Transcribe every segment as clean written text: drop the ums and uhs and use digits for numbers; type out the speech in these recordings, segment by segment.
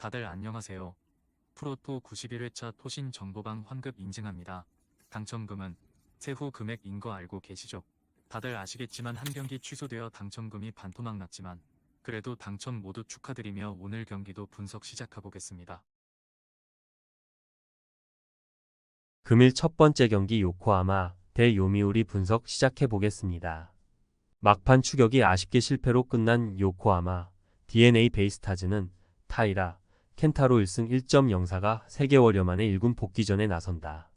다들 안녕하세요. 프로토 91회차 토신 정보방 환급 인증합니다. 당첨금은 세후 금액인 거 알고 계시죠? 다들 아시겠지만 한 경기 취소되어 당첨금이 반토막 났지만 그래도 당첨 모두 축하드리며 오늘 경기도 분석 시작해보겠습니다. 금일 첫 번째 경기 요코하마 대 요미우리 분석 시작해보겠습니다. 막판 추격이 아쉽게 실패로 끝난 요코하마 DNA 베이스타즈는 타이라, 켄타로 1승 1.04가 3개월여 만에 1군 복귀전에 나선다.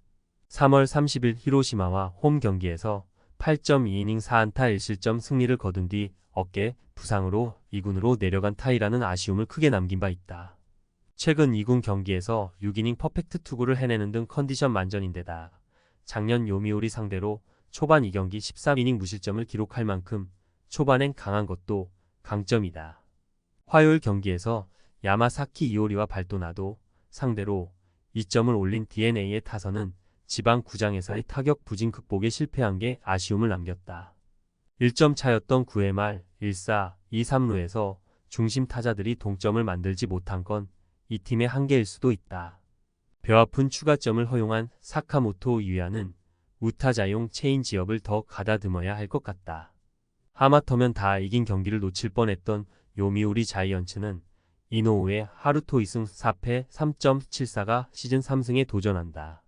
3월 30일 히로시마와 홈 경기에서 8.2이닝 4안타 1실점 승리를 거둔 뒤 어깨 부상으로 2군으로 내려간 타이라는 아쉬움을 크게 남긴 바 있다. 최근 2군 경기에서 6이닝 퍼펙트 투구를 해내는 등 컨디션 만전인데다 작년 요미우리 상대로 초반 2경기 13이닝 무실점을 기록할 만큼 초반엔 강한 것도 강점이다. 화요일 경기에서 야마사키 이오리와 발도나도 상대로 2점을 올린 DeNA의 타선은 지방 구장에서의 타격 부진 극복에 실패한 게 아쉬움을 남겼다. 1점 차였던 9회 말 1사 2-3루에서 중심 타자들이 동점을 만들지 못한 건 이 팀의 한계일 수도 있다. 벼아픈 추가점을 허용한 사카모토 유야는 우타자용 체인 지역을 더 가다듬어야 할 것 같다. 하마터면 다 이긴 경기를 놓칠 뻔했던 요미우리 자이언츠는 이노우의 하루토 2승 4패 3.74가 시즌 3승에 도전한다.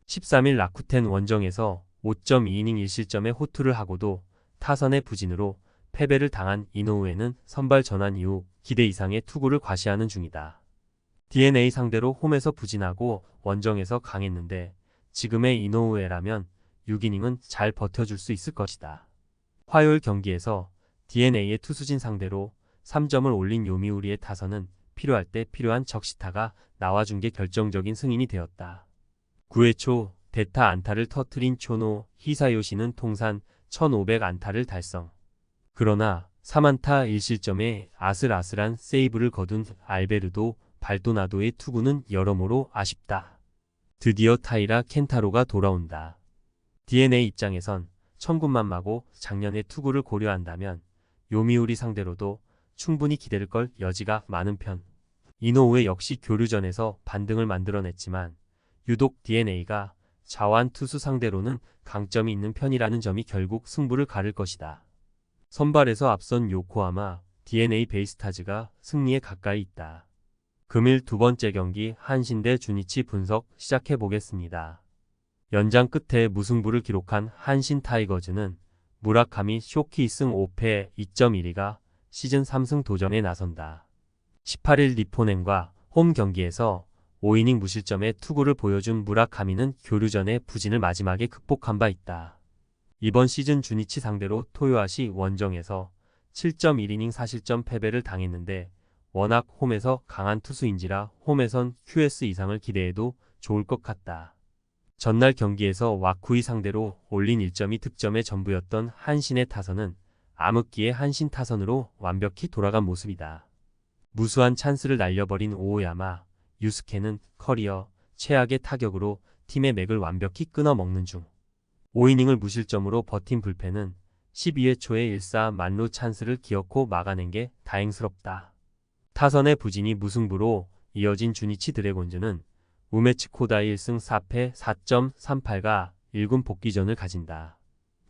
13일 라쿠텐 원정에서 5.2이닝 1실점의 호투를 하고도 타선의 부진으로 패배를 당한 이노우에는 선발 전환 이후 기대 이상의 투구를 과시하는 중이다. DNA 상대로 홈에서 부진하고 원정에서 강했는데 지금의 이노우에라면 6이닝은 잘 버텨줄 수 있을 것이다. 화요일 경기에서 DeNA의 투수진 상대로 3점을 올린 요미우리의 타선은 필요할 때 필요한 적시타가 나와준 게 결정적인 승인이 되었다. 9회 초 대타 안타를 터트린 초노 히사요시는 통산 1500안타를 달성. 그러나 3안타 1실점에 아슬아슬한 세이브를 거둔 알베르도 발도나도의 투구는 여러모로 아쉽다. 드디어 타이라 켄타로가 돌아온다. DNA 입장에선 천군만마고 작년의 투구를 고려한다면 요미우리 상대로도 충분히 기대를 걸 여지가 많은 편. 이노우에 역시 교류전에서 반등을 만들어냈지만 유독 DeNA가 좌완 투수 상대로는 강점이 있는 편이라는 점이 결국 승부를 가를 것이다. 선발에서 앞선 요코하마 DNA 베이스타즈가 승리에 가까이 있다. 금일 두 번째 경기 한신 대 주니치 분석 시작해보겠습니다. 연장 끝에 무승부를 기록한 한신 타이거즈는 무라카미 쇼키 2승 5패 2.12가 시즌 3승 도전에 나선다. 18일 니포넨과 홈 경기에서 5이닝 무실점의 투구를 보여준 무라카미는 교류전의 부진을 마지막에 극복한 바 있다. 이번 시즌 주니치 상대로 토요아시 원정에서 7.1이닝 4실점 패배를 당했는데 워낙 홈에서 강한 투수인지라 홈에선 QS 이상을 기대해도 좋을 것 같다. 전날 경기에서 와쿠이 상대로 올린 1점이 득점의 전부였던 한신의 타선은 암흑기의 한신 타선으로 완벽히 돌아간 모습이다. 무수한 찬스를 날려버린 오오야마, 유스케는 커리어 최악의 타격으로 팀의 맥을 완벽히 끊어먹는 중. 5이닝을 무실점으로 버틴 불펜은 12회 초에 1사 만루 찬스를 기어코 막아낸 게 다행스럽다. 타선의 부진이 무승부로 이어진 주니치 드래곤즈는 우메츠 코다이 1승 4패 4.38가 1군 복귀전을 가진다.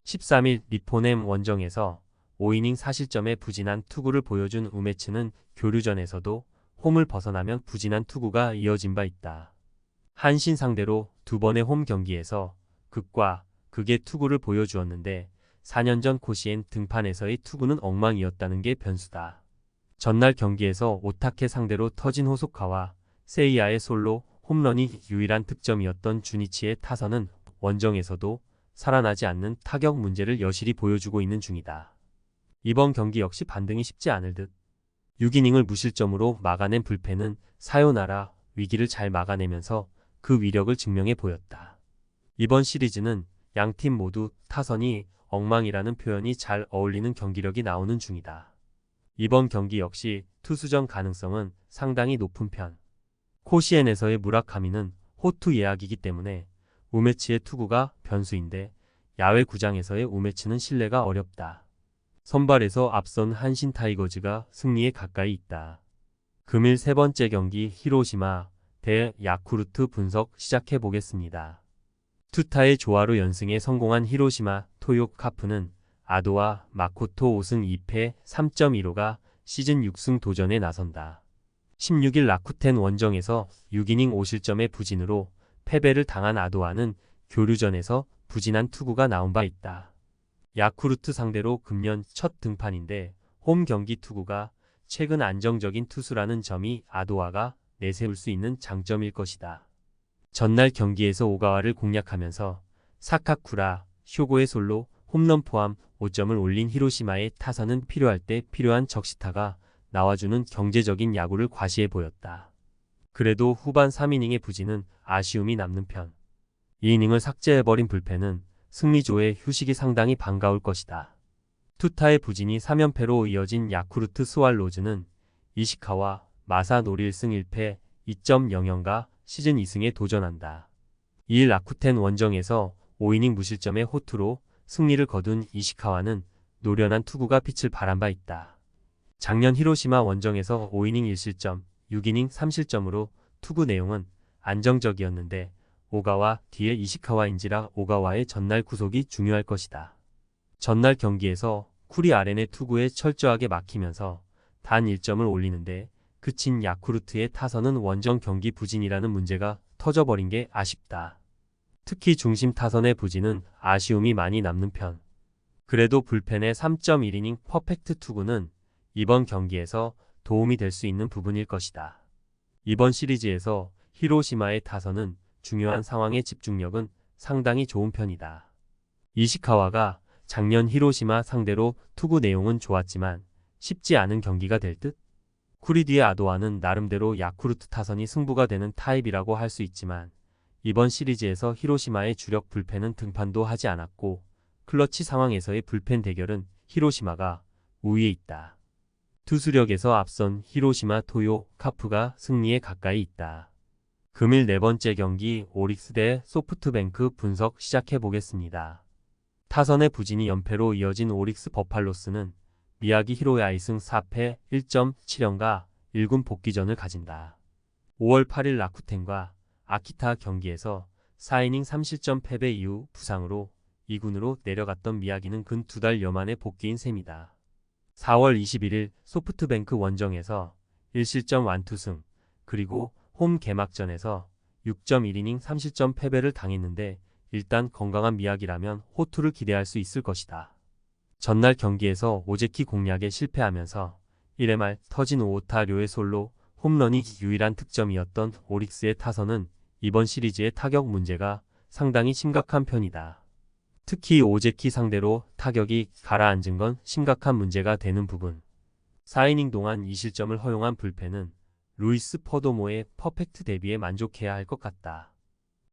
13일 니포넴 원정에서 5이닝 4실점의 부진한 투구를 보여준 우메츠는 교류전에서도 홈을 벗어나면 부진한 투구가 이어진 바 있다. 한신 상대로 두 번의 홈 경기에서 극과 극의 투구를 보여주었는데 4년 전 코시엔 등판에서의 투구는 엉망이었다는 게 변수다. 전날 경기에서 오타케 상대로 터진 호소카와 세이야의 솔로 홈런이 유일한 득점이었던 주니치의 타선은 원정에서도 살아나지 않는 타격 문제를 여실히 보여주고 있는 중이다. 이번 경기 역시 반등이 쉽지 않을 듯. 6이닝을 무실점으로 막아낸 불펜은 사요나라 위기를 잘 막아내면서 그 위력을 증명해 보였다. 이번 시리즈는 양팀 모두 타선이 엉망이라는 표현이 잘 어울리는 경기력이 나오는 중이다. 이번 경기 역시 투수전 가능성은 상당히 높은 편. 코시엔에서의 무라카미는 호투 예약이기 때문에 우메치의 투구가 변수인데 야외 구장에서의 우메치는 신뢰가 어렵다. 선발에서 앞선 한신 타이거즈가 승리에 가까이 있다. 금일 세 번째 경기 히로시마 대 야쿠르트 분석 시작해 보겠습니다. 투타의 조화로 연승에 성공한 히로시마 토요 카프는 아도와 마코토 5승 2패 3.15가 시즌 6승 도전에 나선다. 16일 라쿠텐 원정에서 6이닝 5실점의 부진으로 패배를 당한 아도와는 교류전에서 부진한 투구가 나온 바 있다. 야쿠르트 상대로 금년 첫 등판인데 홈 경기 투구가 최근 안정적인 투수라는 점이 아도와가 내세울 수 있는 장점일 것이다. 전날 경기에서 오가와를 공략하면서 사카쿠라, 쇼고의 솔로, 홈런 포함 5점을 올린 히로시마의 타선은 필요할 때 필요한 적시타가 나와주는 경제적인 야구를 과시해 보였다. 그래도 후반 3이닝의 부진은 아쉬움이 남는 편. 2이닝을 삭제해버린 불펜은 승리조의 휴식이 상당히 반가울 것이다. 투타의 부진이 3연패로 이어진 야쿠르트 스왈로즈는 이시카와 마사 노리 1승 1패 2.00가 시즌 2승에 도전한다. 2일 라쿠텐 원정에서 5이닝 무실점의 호투로 승리를 거둔 이시카와는 노련한 투구가 빛을 발한 바 있다. 작년 히로시마 원정에서 5이닝 1실점, 6이닝 3실점으로 투구 내용은 안정적이었는데 오가와 뒤에 이시카와인지라 오가와의 전날 구속이 중요할 것이다. 전날 경기에서 쿠리 아렌의 투구에 철저하게 막히면서 단 1점을 올리는데 그친 야쿠르트의 타선은 원정 경기 부진이라는 문제가 터져버린 게 아쉽다. 특히 중심 타선의 부진은 아쉬움이 많이 남는 편. 그래도 불펜의 3.1이닝 퍼펙트 투구는 이번 경기에서 도움이 될 수 있는 부분일 것이다. 이번 시리즈에서 히로시마의 타선은 중요한 상황의 집중력은 상당히 좋은 편이다. 이시카와가 작년 히로시마 상대로 투구 내용은 좋았지만 쉽지 않은 경기가 될 듯? 쿠리디의 아도와는 나름대로 야쿠르트 타선이 승부가 되는 타입이라고 할 수 있지만 이번 시리즈에서 히로시마의 주력 불펜은 등판도 하지 않았고 클러치 상황에서의 불펜 대결은 히로시마가 우위에 있다. 투수력에서 앞선 히로시마 토요 카프가 승리에 가까이 있다. 금일 네 번째 경기 오릭스 대 소프트뱅크 분석 시작해 보겠습니다. 타선의 부진이 연패로 이어진 오릭스 버팔로스는 미야기 히로의 2승 4패 1.7연가 1군 복귀전을 가진다. 5월 8일 라쿠텐과 아키타 경기에서 4이닝 3실점 패배 이후 부상으로 2군으로 내려갔던 미야기는 근 2달 여만의 복귀인 셈이다. 4월 21일 소프트뱅크 원정에서 1실점 완투승 그리고 홈 개막전에서 6.1이닝 3실점 패배를 당했는데 일단 건강한 미야기라면 호투를 기대할 수 있을 것이다. 전날 경기에서 오제키 공략에 실패하면서 1회 말 터진 5호타 료의 솔로 홈런이 유일한 득점이었던 오릭스의 타선은 이번 시리즈의 타격 문제가 상당히 심각한 편이다. 특히 오제키 상대로 타격이 가라앉은 건 심각한 문제가 되는 부분. 4이닝 동안 2실점을 허용한 불펜은 루이스 퍼도모의 퍼펙트 데뷔에 만족해야 할 것 같다.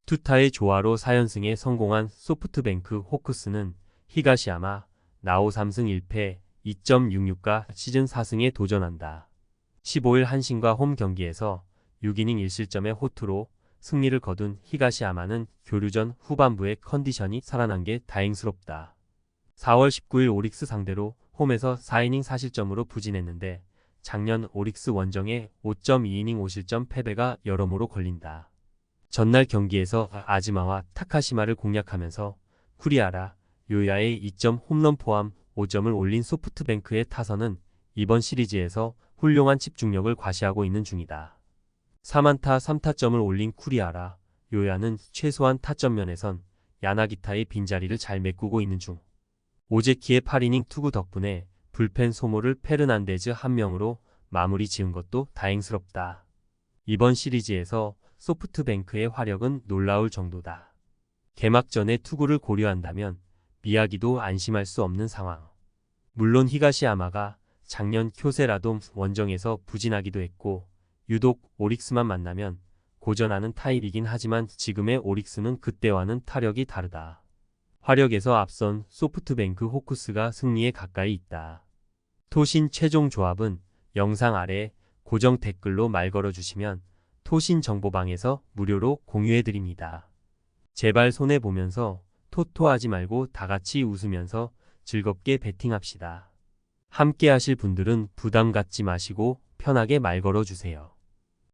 투타의 조화로 4연승에 성공한 소프트뱅크 호크스는 히가시야마 나오 3승 1패 2.66가 시즌 4승에 도전한다. 15일 한신과 홈 경기에서 6이닝 1실점의 호투로 승리를 거둔 히가시야마는 교류전 후반부의 컨디션이 살아난 게 다행스럽다. 4월 19일 오릭스 상대로 홈에서 4이닝 4실점으로 부진했는데 작년 오릭스 원정에 5.2이닝 5실점 패배가 여러모로 걸린다. 전날 경기에서 아즈마와 타카시마를 공략하면서 쿠리아라, 요야의 2점 홈런 포함 5점을 올린 소프트뱅크의 타선은 이번 시리즈에서 훌륭한 집중력을 과시하고 있는 중이다. 4안타 3타점을 올린 쿠리아라, 요야는 최소한 타점면에선 야나기타의 빈자리를 잘 메꾸고 있는 중. 오제키의 8이닝 투구 덕분에 불펜 소모를 페르난데즈 한 명으로 마무리 지은 것도 다행스럽다. 이번 시리즈에서 소프트뱅크의 화력은 놀라울 정도다. 개막전에 투구를 고려한다면 미야기도 안심할 수 없는 상황. 물론 히가시야마가 작년 쿄세라돔 원정에서 부진하기도 했고 유독 오릭스만 만나면 고전하는 타입이긴 하지만 지금의 오릭스는 그때와는 타력이 다르다. 화력에서 앞선 소프트뱅크 호크스가 승리에 가까이 있다. 토신 최종 조합은 영상 아래 고정 댓글로 말 걸어주시면 토신 정보방에서 무료로 공유해드립니다. 제발 손해보면서 토토하지 말고 다같이 웃으면서 즐겁게 베팅합시다. 함께 하실 분들은 부담 갖지 마시고 편하게 말 걸어주세요.